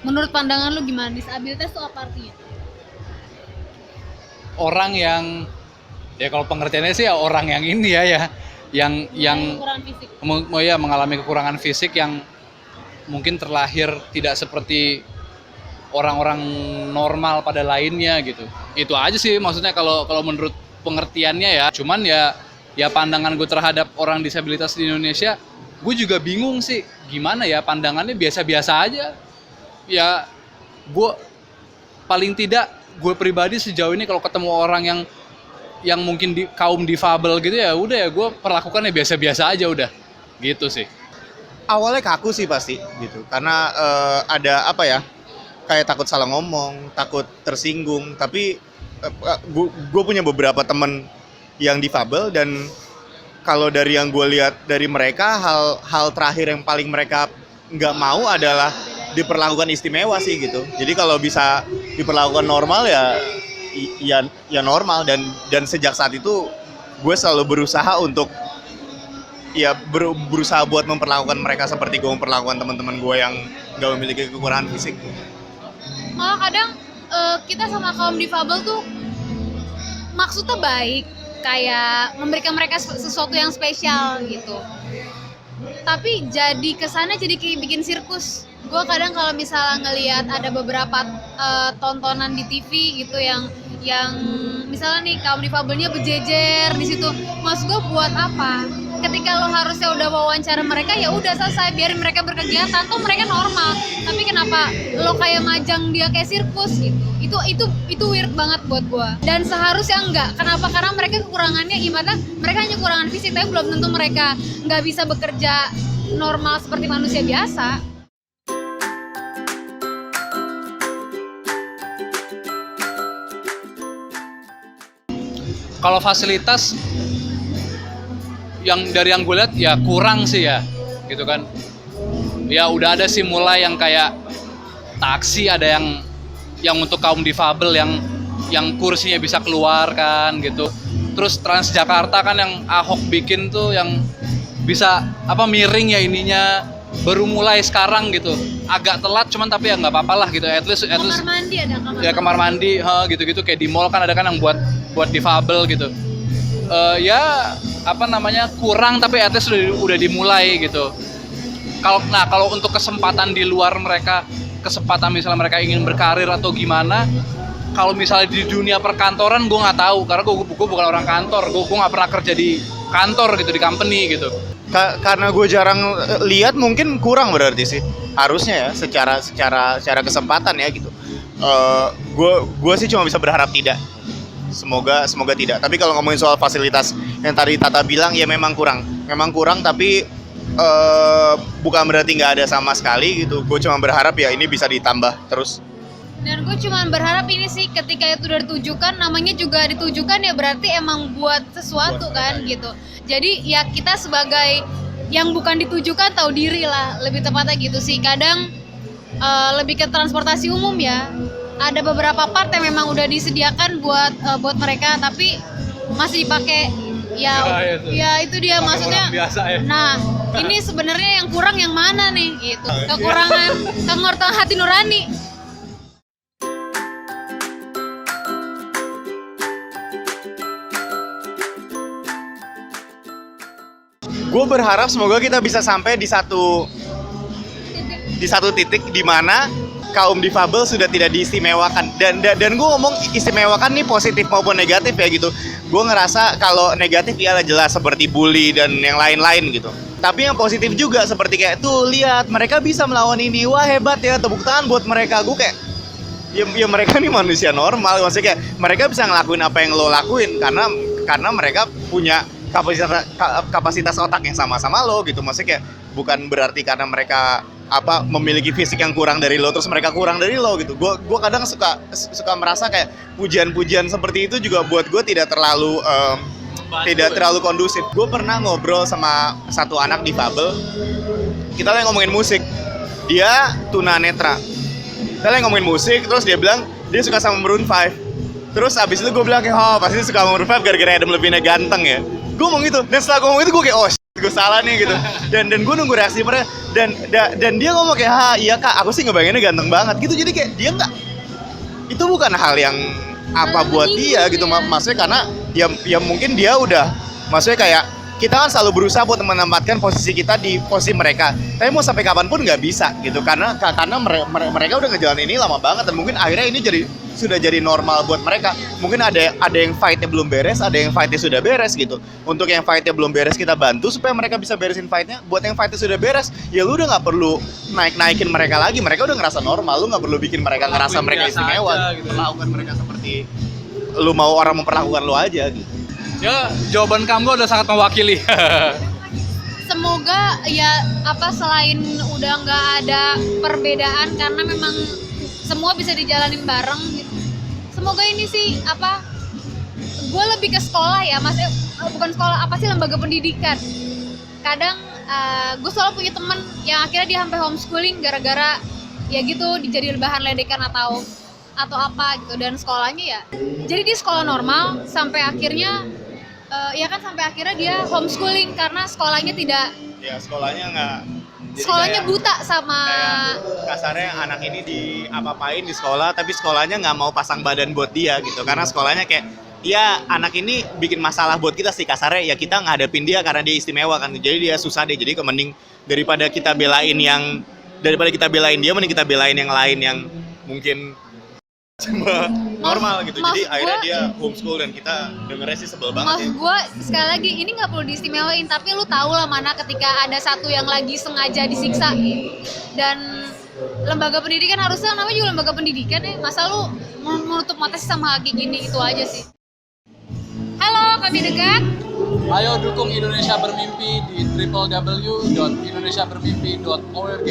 Menurut pandangan lu gimana disabilitas itu apa artinya? Orang yang, ya kalau pengertiannya sih ya orang yang ini ya yang Ukuran fisik. ya mengalami kekurangan fisik yang mungkin terlahir tidak seperti orang-orang normal pada lainnya gitu. Itu aja sih maksudnya kalau kalau menurut pengertiannya ya. Cuman ya pandangan gue terhadap orang disabilitas di Indonesia, gue juga bingung sih gimana ya, pandangannya biasa-biasa aja. Ya gue paling tidak, gue pribadi sejauh ini kalau ketemu orang yang mungkin kaum difabel gitu, ya udah ya gue perlakukannya biasa-biasa aja udah gitu sih. Awalnya kaku sih pasti gitu, karena ada apa ya, kayak takut salah ngomong, takut tersinggung. Tapi gue punya beberapa temen yang difabel, dan kalau dari yang gue lihat dari mereka, hal terakhir yang paling mereka nggak mau adalah diperlakukan istimewa sih gitu. Jadi kalau bisa diperlakukan normal ya normal, dan sejak saat itu gue selalu berusaha untuk ya berusaha buat memperlakukan mereka seperti gue memperlakukan teman-teman gue yang nggak memiliki kekurangan fisik. Malah kadang kita sama kaum difabel tuh maksudnya baik, kayak memberikan mereka sesuatu yang spesial gitu. Tapi jadi kesannya jadi kayak bikin sirkus. Gue kadang kalau misalnya ngelihat ada beberapa tontonan di TV gitu yang misalnya nih kaum difabelnya berjejer di situ, maksud gue buat apa? Ketika lo harusnya udah wawancara mereka, ya udah selesai, biarin mereka berkegiatan, tuh mereka normal. Tapi kenapa lo kayak majang dia kayak sirkus gitu? Itu weird banget buat gue. Dan seharusnya enggak. Kenapa? Karena mereka kekurangannya gimana? Mereka hanya kekurangan fisik, tapi belum tentu mereka nggak bisa bekerja normal seperti manusia biasa. Kalau fasilitas yang dari yang gue lihat ya kurang sih ya gitu kan. Ya udah ada sih mulai yang kayak taksi, ada yang untuk kaum difabel yang kursinya bisa keluar kan gitu. Terus Transjakarta kan yang Ahok bikin tuh yang bisa apa miring ya ininya, baru mulai sekarang gitu. Agak telat cuman tapi ya nggak apa-apa lah gitu. At least Kamar mandi ada kamar ya kamar mandi gitu-gitu, kayak di mall kan ada kan yang buat difabel gitu. Ya apa namanya, kurang tapi at least udah dimulai gitu. Kalau untuk kesempatan di luar mereka, kesempatan misalnya mereka ingin berkarir atau gimana, kalau misalnya di dunia perkantoran gue nggak tahu, karena gue bukan orang kantor, gue nggak pernah kerja di kantor gitu, di company gitu. Karena gue jarang lihat, mungkin kurang berarti sih harusnya ya, secara kesempatan ya gitu. Gue sih cuma bisa berharap tidak. Semoga tidak. Tapi kalau ngomongin soal fasilitas yang tadi Tata bilang, ya memang kurang, tapi bukan berarti nggak ada sama sekali gitu. Gue cuma berharap ya ini bisa ditambah terus. Dan gue cuma berharap ini sih, ketika itu udah ditujukan, namanya juga ditujukan, ya berarti emang buat sesuatu kan gitu. Jadi ya kita sebagai yang bukan ditujukan tahu diri lah, lebih tepatnya gitu sih. Kadang lebih ke transportasi umum ya. Ada beberapa part yang memang udah disediakan buat mereka, tapi masih dipakai ya itu dia Pakai maksudnya. orang biasa ya. Nah, ini sebenarnya yang kurang yang mana nih gitu. Kekurangan hati nurani. Gue berharap semoga kita bisa sampai di satu titik di mana kaum difabel sudah tidak diistimewakan. Dan gue ngomong istimewakan nih positif maupun negatif ya gitu. Gue ngerasa kalau negatif ya jelas seperti bully dan yang lain-lain gitu. Tapi yang positif juga seperti kayak tuh lihat mereka bisa melawan ini, wah hebat ya, tepuk tangan buat mereka. Gue kayak ya mereka nih manusia normal, maksudnya kayak mereka bisa ngelakuin apa yang lo lakuin karena mereka punya kapasitas otak yang sama-sama lo gitu. Maksudnya kayak bukan berarti karena mereka memiliki fisik yang kurang dari lo terus mereka kurang dari lo gitu. Gue kadang suka merasa kayak pujian-pujian seperti itu juga buat gue tidak terlalu kondusif. Gue pernah ngobrol sama satu anak difabel, kita lagi ngomongin musik, dia tunanetra, kita lagi ngomongin musik, terus dia bilang dia suka sama Maroon 5. Terus abis itu gue bilang kayak, oh pasti suka sama Maroon 5 gara-gara Adam Levine ganteng ya. Gue ngomong gitu, dan setelah gue ngomong itu gue kayak, oh gue salah nih gitu. Dan gue nunggu reaksi mereka, dan dia ngomong kayak, "Ha, iya Kak, aku sih ngebayanginnya ganteng banget." Gitu. Jadi kayak dia nggak, itu bukan hal yang apa buat dia gitu, maksudnya karena ya mungkin dia udah, maksudnya kayak kita kan selalu berusaha buat menempatkan posisi kita di posisi mereka, tapi mau sampai kapanpun nggak bisa gitu, karena mereka udah ngejalanin ini lama banget, dan mungkin akhirnya ini sudah jadi normal buat mereka. Mungkin ada yang fightnya belum beres, ada yang fightnya sudah beres gitu. Untuk yang fightnya belum beres kita bantu supaya mereka bisa beresin fightnya. Buat yang fightnya sudah beres, ya lu udah nggak perlu naikin mereka lagi, mereka udah ngerasa normal, lu nggak perlu bikin mereka ngerasa mereka istimewa gitu. Perlakukan mereka seperti lu mau orang memperlakukan lu aja gitu. Ya, jawaban kamu udah sangat mewakili. Semoga ya selain udah nggak ada perbedaan karena memang semua bisa dijalanin bareng gitu. Semoga ini sih gue lebih ke sekolah ya, maksudnya bukan sekolah, lembaga pendidikan. Kadang gue selalu punya temen yang akhirnya dia sampai homeschooling gara-gara ya gitu dijadiin bahan ledekan atau apa gitu, dan sekolahnya ya jadi di sekolah normal sampai akhirnya sampai akhirnya dia homeschooling karena sekolahnya tidak, Ya sekolahnya nggak, sekolahnya buta sama kasarnya anak ini diapa-apain di sekolah, tapi sekolahnya nggak mau pasang badan buat dia gitu, karena sekolahnya kayak, ya anak ini bikin masalah buat kita sih kasarnya, ya kita ngadepin dia karena dia istimewa kan, jadi dia susah deh, jadi mending daripada kita belain dia, mending kita belain yang lain yang mungkin cuma normal gitu. Jadi akhirnya dia homeschool dan kita dengernya sih sebel banget. Maksud gue sekali lagi ini nggak perlu diistimewain, tapi lu tahu lah mana ketika ada satu yang lagi sengaja disiksa. Dan lembaga pendidikan harusnya namanya juga lembaga pendidikan ya, masa lu menutup mata sih sama kayak gini, itu aja sih. Halo, kami dekat. Ayo dukung Indonesia Bermimpi di www.indonesiabermimpi.org.